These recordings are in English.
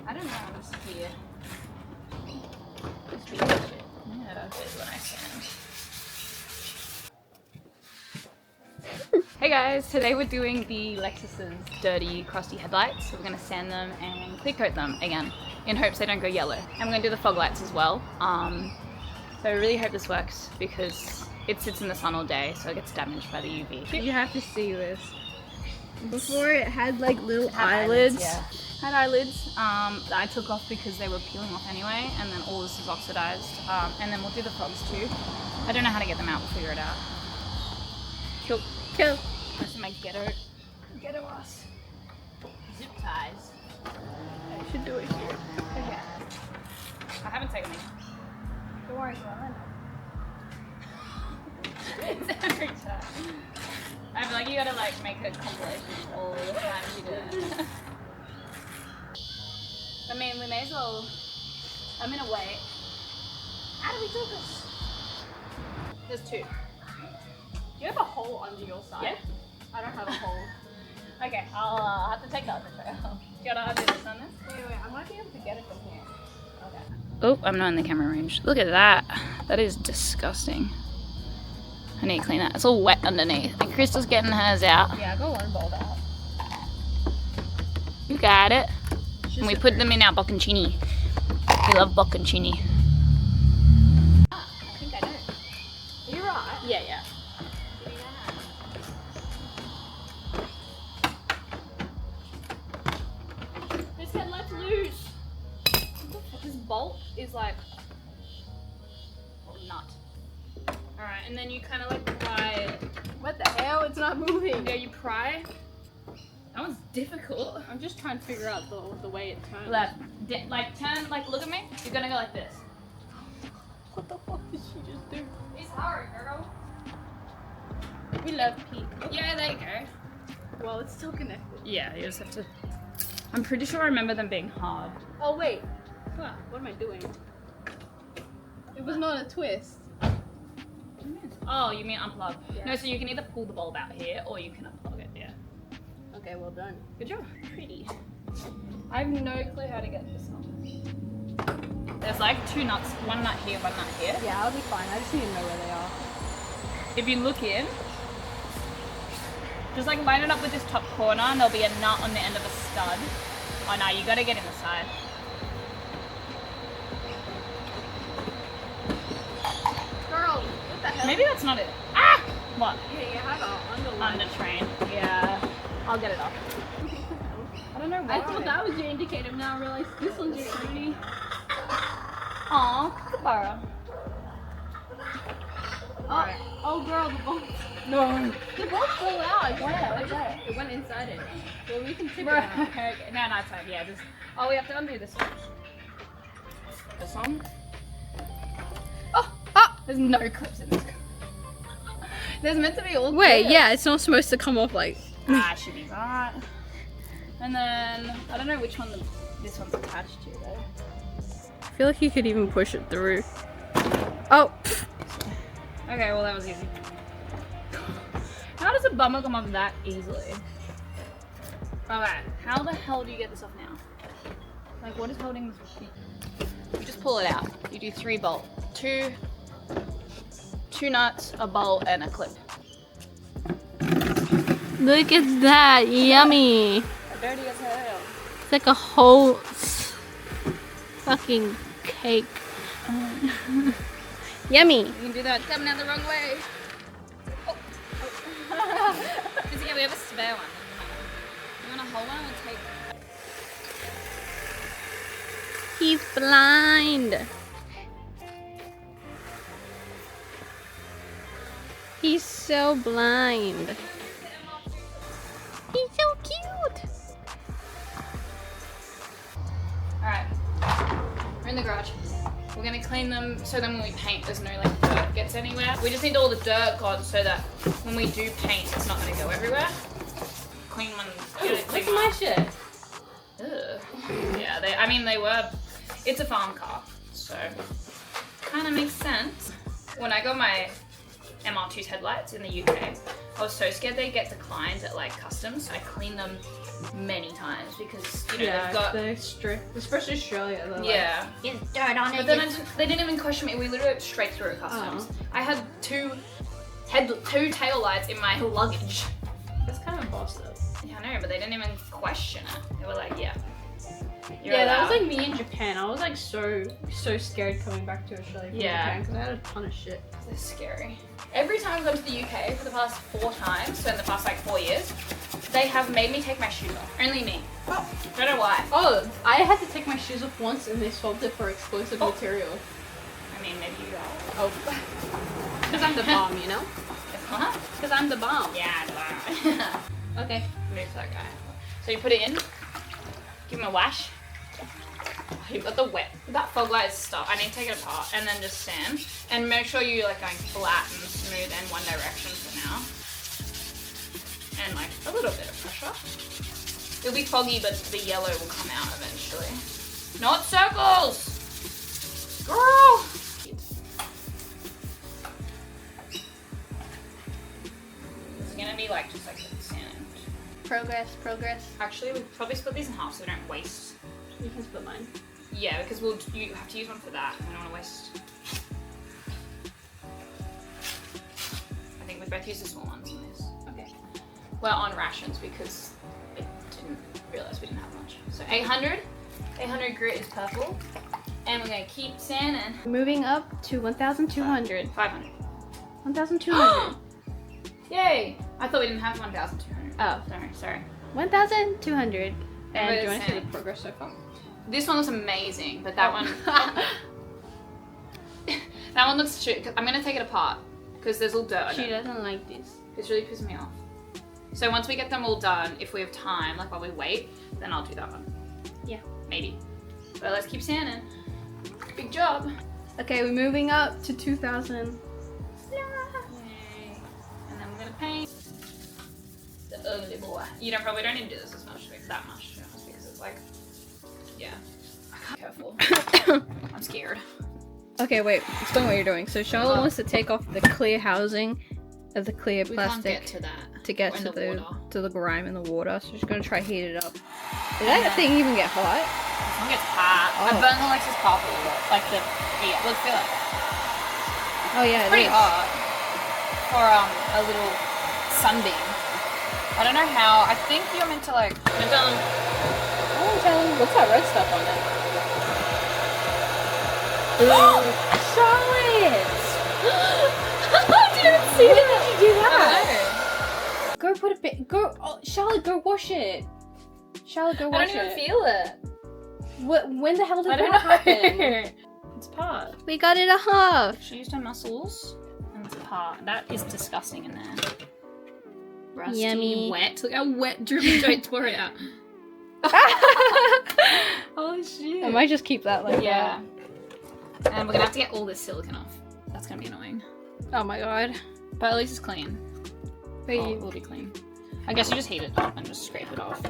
I don't know, I'm just here. Just be shit. Yeah, that's when I stand. Hey guys, today we're doing the Lexus's dirty, crusty headlights. So we're gonna sand them and clear coat them again, in hopes they don't go yellow. And we're gonna do the fog lights as well. So I really hope this works because it sits in the sun all day, so it gets damaged by the UV. You have to see this. Before it had like little eyelids. Yeah. Had eyelids that I took off because they were peeling off anyway, and then all this is oxidized. And then we'll do the fogs too. I don't know how to get them out, we'll figure it out. Cool. Cool. This is my ghetto ass. Zip ties. I should do it here. Okay. I haven't taken these. Don't worry, son. It's every time. I feel like you gotta like make a compilation of all the times you do it. I mean, we may as well. I'm gonna wait. How do we do this? There's two. Do you have a hole under your side? Yeah. I don't have a hole. Okay, I'll have to take the other trail. Do you wanna do this on this? Wait, I might be able to get it from here. Okay. Oh, I'm not in the camera range. Look at that. That is disgusting. I need to clean that. It's all wet underneath. And Crystal's getting hers out. Yeah, I got one bolt out. You got it. And we put them in our bocconcini. We love bocconcini. I think I know. You're right. Yeah, yeah. This headlight's loose. This bolt is like a nut. Alright, and then you kind of like pry it. What the hell? It's not moving. Yeah, you pry. That one's difficult. I'm just trying to figure out the way it turns. Left. Like turn, like look at me. You're gonna go like this. What the fuck did she just do? It's hard, girl. We love Pete. Yeah, there you go. Well, it's still connected. Yeah, you just have to. I'm pretty sure I remember them being hard. Oh wait. What? What am I doing? It was not a twist. Oh, you mean unplug? Yeah. No, so you can either pull the bulb out here or you can unplug it. Yeah. Okay, well done. Good job. Pretty. I have no clue how to get this on. There's like two nuts, one nut here, one nut here. Yeah, I'll be fine. I just need to know where they are. If you look in, just like line it up with this top corner and there'll be a nut on the end of a stud. Oh no, you gotta get in the side. Girl, what the hell? Maybe that's not it. Ah! What? Yeah, you have an underline. Under train. Yeah. I'll get it off. I don't know why. I thought that was your indicator. Now I realize this one's your cruty. Aw, Kookaburra. Oh, girl, the bolt. No. The bolt fell out. Where? Okay. It went inside it. Well, we can tip it Right. out. Okay. No, it's fine. Yeah, just. Oh, we have to undo this one. This one. Oh! There's no clips in this. There's meant to be all Wait, clips. yeah, it's not supposed to come off like. It should be right. And then, I don't know which one this one's attached to though. I feel like you could even push it through. Oh! Okay, well that was easy. How does a bummer come off that easily? Alright, how the hell do you get this off now? Like, what is holding this? You just pull it out. You do 3 bolts. Two nuts, a bolt, and a clip. Look at that, yummy! Dirty as hell. It's like a whole fucking cake. Yummy! You can do that. Coming out the wrong way. Oh. Yeah, we have a spare one. You want a whole one? We'll take. He's blind. He's so blind. He's so cute. Alright. We're in the garage. We're gonna clean them so then when we paint there's no like dirt gets anywhere. We just need all the dirt gone so that when we do paint it's not gonna go everywhere. Clean one. Look at my shit. Ugh. Yeah, they were. It's a farm car, so kind of makes sense. When I got my MR2's headlights in the UK. I was so scared they'd get declined at like customs, so I cleaned them many times because they've got they're strict, especially Australia. They're get dirt on it. But then they didn't even question me. We literally went straight through customs. I had two tail lights in my luggage. That's kind of boss though. Yeah, I know, but they didn't even question it. They were like, yeah. That was like me in Japan. I was like so scared coming back to Australia from Japan because I had a ton of shit. They're scary. Every time I've gone to the UK for the past 4 times, so in the past like 4 years, they have made me take my shoes off. Only me. Don't know why. Oh, I had to take my shoes off once and they swapped it for explosive material. I mean, maybe you are. Oh. Because I'm the bomb, you know? What? Because I'm the bomb. Yeah, Okay. Move that guy. So you put it in, give him a wash. Oh, you've got the that fog light stuff. I need to take it apart and then just sand. And make sure you're like going flat and smooth in one direction for now. And like a little bit of pressure. It'll be foggy, but the yellow will come out eventually. Not circles! Girl! It's gonna be like just like sand. Progress. Actually, we'll probably split these in half so we don't waste. You can split mine. Yeah, because you have to use one for that. I don't want to waste. I think we both use the small ones in this. Okay. We're on rations because I didn't realize we didn't have much. So 800 grit is purple. And we're going to keep sanding. Moving up to 1,200. 500. 1,200. Yay! I thought we didn't have 1,200. Oh. Sorry. 1,200. And do you want to see sand. the progress so far? This one looks amazing, but that one... that one looks... I'm going to take it apart because there's all dirt on She it. doesn't like this. It's really pissing me off. So once we get them all done, if we have time, like while we wait, then I'll do that one. Yeah. Maybe. But let's keep sanding. Big job. Okay, we're moving up to 2,000. Yay. And then we're gonna paint the ugly boy. You probably don't need to do this as much, that much, to be honest, because it's like, yeah. Careful. I'm scared. Okay, wait. Explain what you're doing. So Charlotte wants to take off the clear housing of the clear We plastic can't get to that. to get Or in to the the water. grime in the water. So she's gonna try heat it up. Did that thing even get hot? This one gets hot. I Oh. burned Alexa's carpet a little. Like the, yeah, look, feel it. Oh yeah, It's pretty it is. hot for a little sunbeam. I don't know how. I think you're meant to like. Oh, Charlie, what's that red stuff on it? Charlotte! I didn't see When did you do that? I Go put a bit. Go, Charlotte. Go wash it. Charlotte, go don't know. I wash don't even it. feel it. When the hell did I don't that know. happen? It's part. We got it a half. She used her muscles, and it's part. That is disgusting in there. Rusty, Yummy. wet. Look how wet drippy. Don't pour it out. Oh shit. I might just keep that like Yeah. And we're gonna have to get all this silicone off. That's gonna be annoying. that. Oh my god. But at least it's clean. Wait, Oh, it will be clean. I guess you just heat it up and just scrape it off.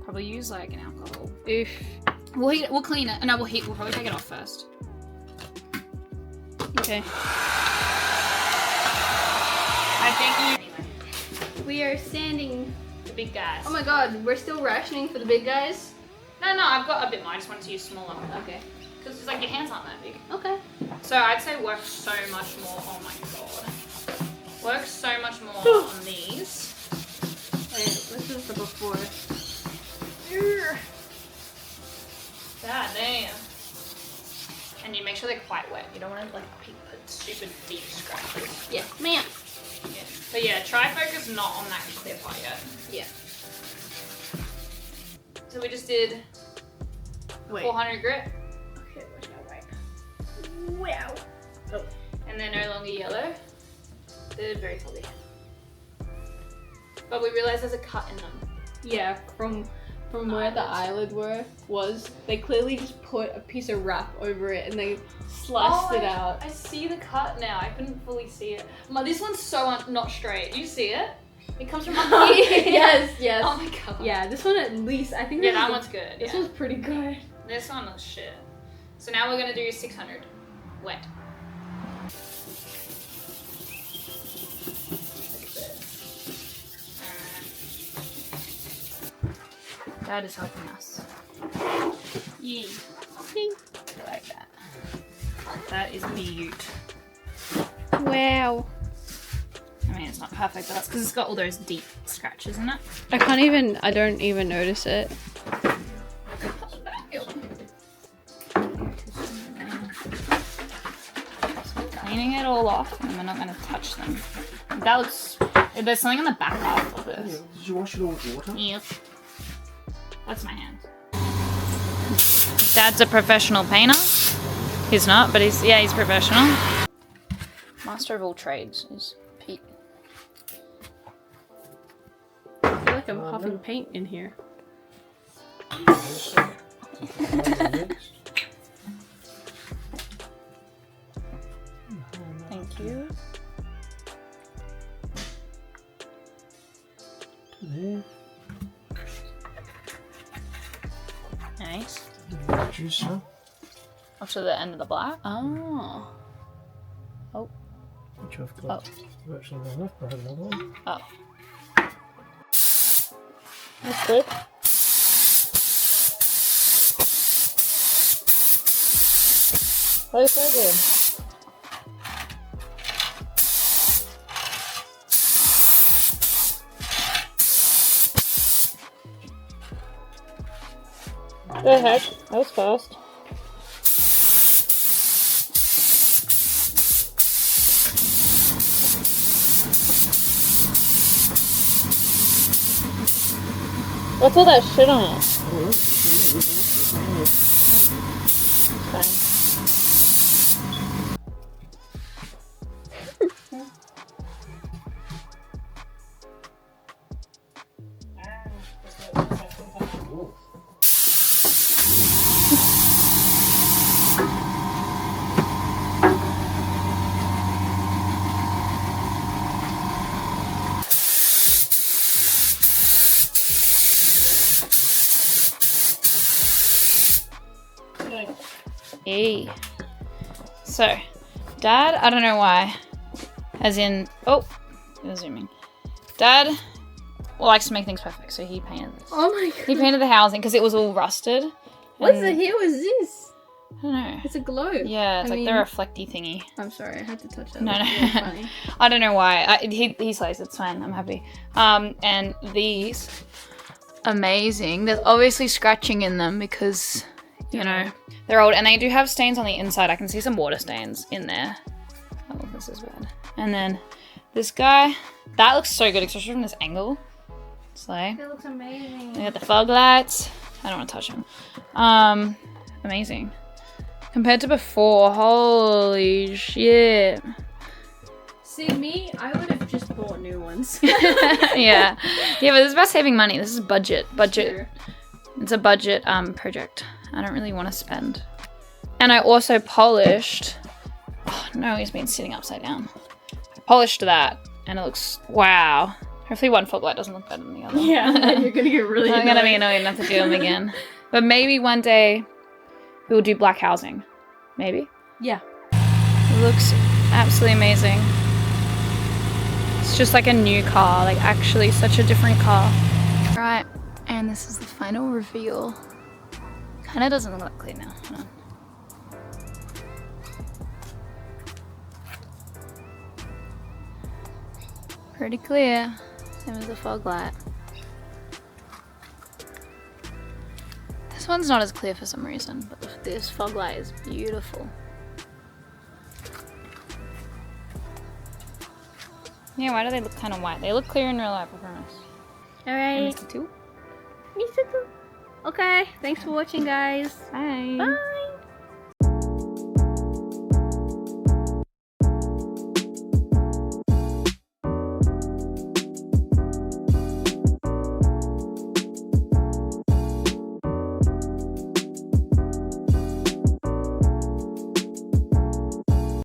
Probably use like an alcohol. oof. We'll heat it. We'll clean it. No, we'll probably take it off first. Okay. I think you. We are sanding. The big guys. Oh my god, we're still rationing for the big guys? No, I've got a bit more. I just wanted to use smaller. Okay. Because it's like your hands aren't that big. Okay. So I'd say work so much more. Oh my god. Work so much more on these. Wait, this is the before. God damn. And you make sure they're quite wet. You don't want to like put stupid deep scratches. Yeah, man. Yeah. But yeah, try focus not on that clear part yet. Yeah. So we just did Wait. 400 grit. Okay, where's my right? Wow. Oh. And they're no longer yellow. They're very foggy. But we realized there's a cut in them. Yeah, from where the eyelid was, they clearly just put a piece of wrap over it and they sliced it out. I see the cut now. I couldn't fully see it. This one's so not straight. You see it? It comes from up here. Yes. Oh my god. Yeah, this one at least, I think Yeah, this that is- one's good. This Yeah. one's pretty good. This one was shit. So now we're gonna do 600 wet. Dad is helping us. Yeah. Like that. That is beaut. Wow. I mean, it's not perfect, but that's because it's got all those deep scratches in it. I don't even notice it. Cleaning it all off, and we're not going to touch them. That looks... There's something on the back half of this. Did you wash it all with water? Yep. That's my hand. Dad's a professional painter. He's not, but he's professional. Master of all trades is Pete. I feel like I'm huffing paint in here. Thank you. There. Nice. Juicer. Up to the end of the black. Oh. Oh. Which I've got virtually got enough, but I have another one. Oh. That's good. That is so good. The heck? That was fast. What's all that shit on it? Fine. Hey. So, Dad, I don't know why. As in, oh, you're zooming. Dad likes to make things perfect, so he painted this. Oh my god. He painted the housing because it was all rusted. What the hell is this? I don't know. It's a globe. Yeah, it's like the reflecty thingy. I'm sorry, I had to touch that. No, That's really funny. I don't know why. He slays, it's fine. I'm happy. And these, amazing. There's obviously scratching in them because, you know, they're old. And they do have stains on the inside. I can see some water stains in there. Oh, this is bad. And then this guy, that looks so good, especially from this angle. Slay. It looks amazing. We got the fog lights. I don't want to touch them. Amazing. Compared to before, holy shit. See, me, I would have just bought new ones. Yeah, but this is about saving money. This is budget. True. It's a budget project. I don't really want to spend. And I also polished. Oh no, he's been sitting upside down. I polished that, and it looks wow. Hopefully, one fog light doesn't look better than the other. Yeah, then you're gonna get really I'm gonna be annoyed not to do them again. But maybe one day we'll do black housing. Maybe. Yeah. It looks absolutely amazing. It's just like a new car, like actually such a different car. Right, and this is the final reveal. Kinda doesn't look that clear now. Hold on. Pretty clear. Same as the fog light. This one's not as clear for some reason, but this fog light is beautiful. Yeah, why do they look kind of white? They look clear in real life, I promise. Alright. Mr. 2? Me too. Okay, thanks for watching, guys. Bye. Bye.